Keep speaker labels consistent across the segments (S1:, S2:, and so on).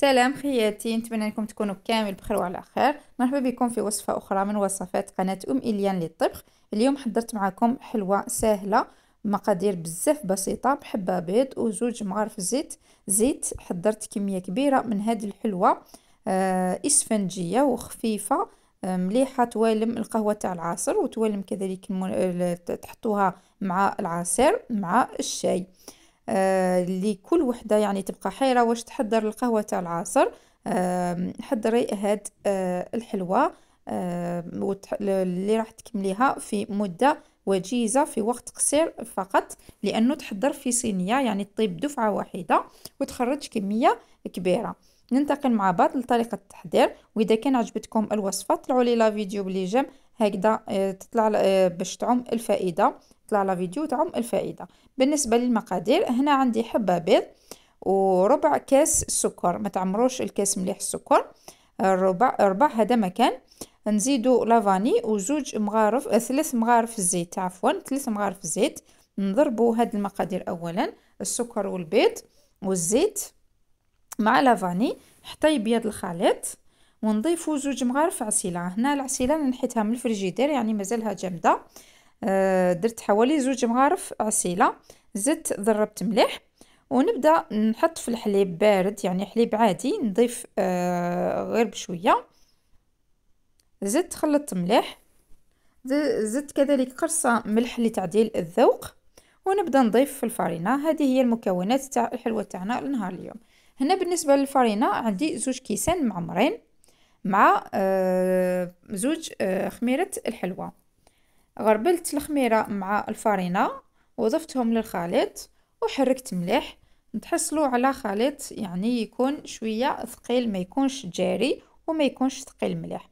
S1: سلام خياتي، نتمنى انكم تكونوا كامل بخير وعلى خير. مرحبا بكم في وصفة اخرى من وصفات قناة إليان للطبخ. اليوم حضرت معكم حلوة سهلة، مقادير بزاف بسيطة، بحبة بيض وزوج مغارف زيت. حضرت كمية كبيرة من هذه الحلوة، اسفنجية وخفيفة، مليحة، توالم القهوة تاع العصر وتوالم كذلك تحطوها مع العصير مع الشاي. لكل وحده يعني تبقى حيرة واش تحضر القهوة تاع العصر. حضري هاد الحلوة اللي راح تكمليها في مدة وجيزة، في وقت قصير فقط، لأنه تحضر في صينية يعني تطيب دفعة واحدة وتخرج كمية كبيرة. ننتقل مع بعض لطريقة التحضير، وإذا كان عجبتكم الوصفة طلعوا لي لا فيديو بلي جيم هكذا، تطلع باش تعم الفائدة، طلع لا فيديو تعم الفائدة. بالنسبة للمقادير، هنا عندي حبة بيض وربع كاس سكر، ما تعمروش الكاس مليح السكر، ربع هذا مكان. نزيدو لافاني وزوج مغارف، 3 مغارف زيت، عفوا 3 مغارف زيت. نضربو هاد المقادير اولا، السكر والبيض والزيت مع لافاني حتى يبيض الخليط. ونضيفو زوج مغارف عسيلة. هنا العسيلة نحيتها من الفريجيدير يعني مازالها جامدة. درت حوالي زوج مغارف عسيلة. زدت ضربت مليح ونبدا نحط في الحليب بارد، يعني حليب عادي، نضيف غير بشويه. زدت خلطت مليح، زدت كذلك قرصه ملح لتعديل الذوق، ونبدا نضيف في الفرينه. هذه هي المكونات تاع الحلوه تاعنا لنهار اليوم. هنا بالنسبه للفرينه عندي زوج كيسان معمرين مع زوج خميره الحلوه. غربلت الخميرة مع الفرينة وضفتهم للخليط وحركت مليح. نتحصلوا على خليط يعني يكون شوية ثقيل، ما يكونش جاري وما يكونش ثقيل مليح.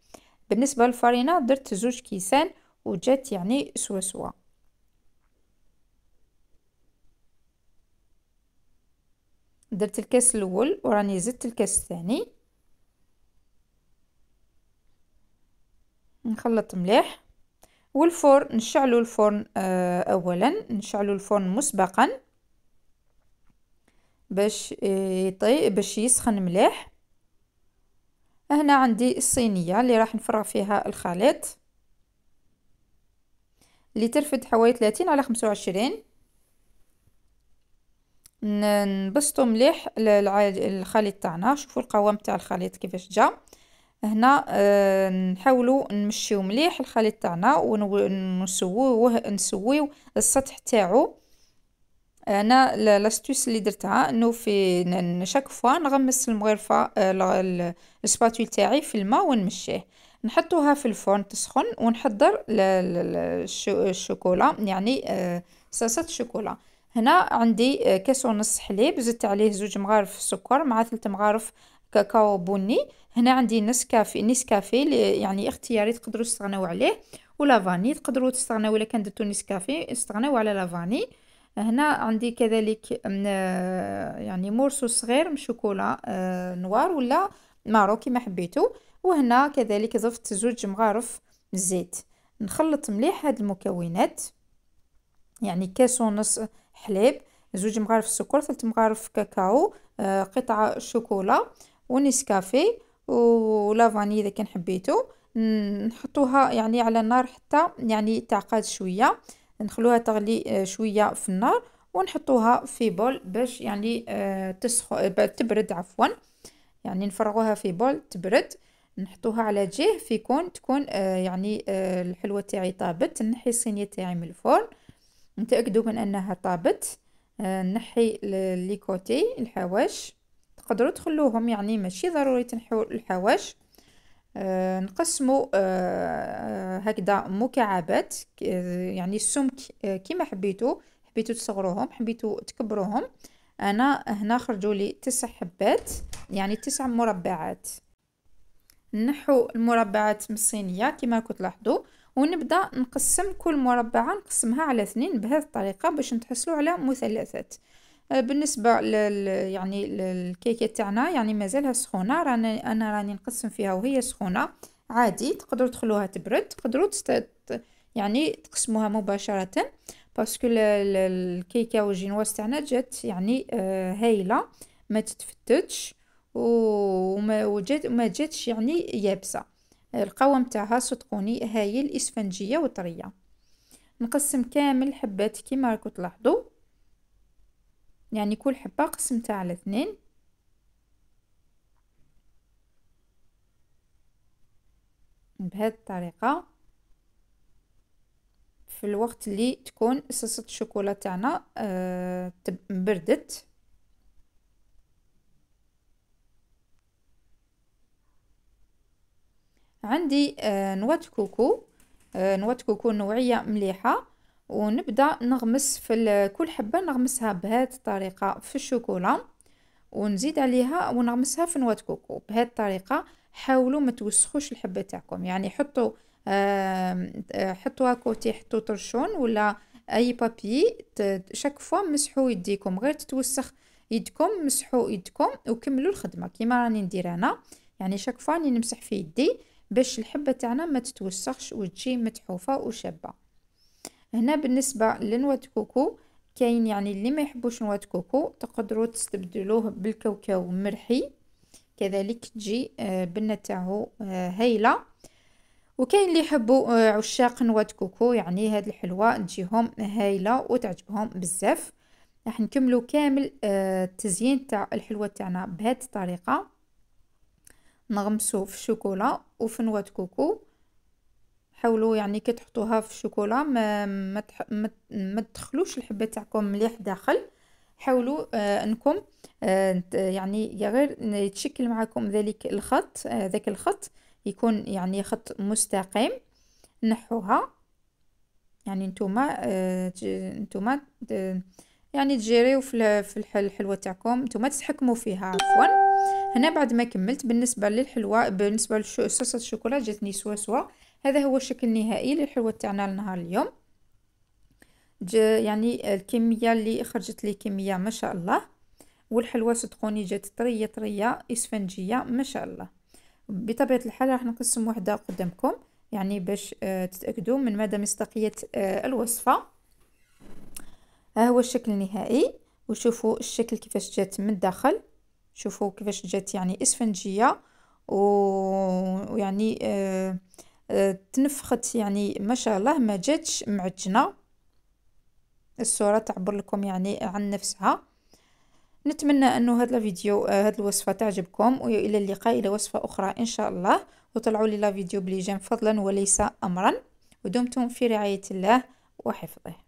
S1: بالنسبة للفرينة درت زوج كيسان وجات يعني سوا سوا. درت الكاس الاول وراني زدت الكاس الثاني. نخلط مليح. والفرن نشعلوا الفرن، اولا نشعلوا الفرن مسبقا باش باش يسخن مليح. هنا عندي الصينية اللي راح نفرغ فيها الخليط، اللي ترفد حوالي 30 على 25. نبسطو مليح الخليط تاعنا. شوفوا القوام تاع الخليط كيفاش جا. هنا نحاولوا نمشيو مليح الخليط تاعنا ونسويو السطح تاعو. انا لاستوس اللي درتها انه في شاك فوا نغمس المغرفه السباتول تاعي في الماء ونمشيه. نحطوها في الفرن تسخن ونحضر الشوكولا، يعني صلصه الشوكولا. هنا عندي كاس ونص حليب، زدت عليه زوج مغارف سكر مع 3 مغارف كاكاو بني. هنا عندي نسكافي يعني اختياري، تقدروا تستغنوا عليه، ولا فاني تقدروا تستغنوا، الا كان درتو نسكافي استغنوا على لافاني. هنا عندي كذلك يعني مرصوص صغير من شوكولا نوار ولا مارو كيما حبيتو. وهنا كذلك ضفت زوج مغارف زيت. نخلط مليح هاد المكونات، يعني كاس ونص حليب، زوج مغارف سكر، 3 مغارف كاكاو، قطعة شوكولا ونسكافي ولافاني اذا كان حبيتو. نحطوها يعني على النار حتى يعني تعقد شويه، نخلوها تغلي شويه في النار، ونحطوها في بول باش يعني تبرد، عفوا يعني نفرغوها في بول تبرد. نحطوها على جهه في تكون يعني الحلوه تاعي طابت. نحي الصينيه تاعي من الفرن، نتاكدوا من انها طابت. نحي لي كوتي الحواش، تقدروا تخلوهم يعني ماشي ضروري تنحوا الحواش. نقسموا هكذا مكعبات، يعني السمك كيما حبيتو تصغروهم، حبيتو تكبروهم. انا هنا خرجوا لي 9 حبات، يعني 9 مربعات. نحو المربعات من الصينية كما راكم تلاحظوا، ونبدا نقسم كل مربعة نقسمها على 2 بهذه الطريقة باش نتحصلوا على مثلثات. بالنسبة يعني الكيكة تاعنا يعني مازالها سخونة، انا راني نقسم فيها وهي سخونة عادي. تقدروا تخلوها تبرد، تقدروا يعني تقسموها مباشرة، باسكو الكيكة والجينواز تاعنا جات يعني هايلة، ما تتفتتش وما جاتش يعني يابسه. القوام تاعها صدقوني هايل، اسفنجيه وطريه. نقسم كامل الحبات كيما راكم تلاحظوا، يعني كل حبه قسمتها على 2 بهذه الطريقه. في الوقت اللي تكون صلصه الشوكولا تاعنا بردت. عندي نواة كوكو، نواة كوكو نوعيه مليحه، ونبدا نغمس في كل حبه نغمسها بهذه الطريقه في الشوكولا، ونزيد عليها ونغمسها في نواة كوكو بهذه الطريقه. حاولوا ما توسخوش الحبه تاعكم، يعني حطوا حطوها كوتي، حطوا طرشون ولا اي بابي، شاك فوا مسحوا يديكم، غير تتوسخ يدكم مسحوا يدكم وكملوا الخدمه كيما راني ندير انا. يعني شاك فوا راني نمسح في يدي باش الحبه تاعنا ما تتوسخش وتجي متحوفه وشابه. هنا بالنسبه لنواة كوكو، كاين يعني اللي ما يحبوش نواة كوكو تقدروا تستبدلوه بالكاوكاو مرحي، كذلك تجي بنه تاعو هايله. وكاين اللي يحبوا عشاق نواة كوكو، يعني هاد الحلوى تجيهم هايله وتعجبهم بزاف. راح نكملوا كامل التزيين تاع الحلوى تاعنا بهذه الطريقه. نغمسو في الشوكولا وفي نواة كوكو. حاولوا يعني كي تحطوها في الشوكولا ما تدخلوش الحبه تاعكم مليح داخل. حاولوا انكم يعني غير يتشكل معكم ذلك الخط، ذاك الخط يكون يعني خط مستقيم. نحوها يعني نتوما يعني تجيريو في الحلوى تاعكم، نتوما تتحكموا فيها عفوا. هنا بعد ما كملت بالنسبه للحلوى، بالنسبه لصوص الشوكولا جاتني سوا. هذا هو الشكل النهائي للحلوى تاعنا لنهار اليوم. يعني الكميه اللي خرجت لي كميه ما شاء الله، والحلوى صدقوني جات طريه طريه اسفنجيه ما شاء الله. بطبيعه الحال راح نقسم وحده قدامكم يعني باش تتاكدوا من مدى مصداقيه الوصفه. ها هو الشكل النهائي، وشوفوا الشكل كيفاش جات من الداخل. شوفوا كيفاش جات يعني اسفنجيه ويعني تنفخت يعني ما شاء الله، ما جاتش معجنه. الصوره تعبر لكم يعني عن نفسها. نتمنى انه هذا الفيديو هذه الوصفه تعجبكم، والى اللقاء الى وصفه اخرى ان شاء الله. وطلعوا لي لا فيديو بليجان فضلا وليس امرا، ودمتم في رعايه الله وحفظه.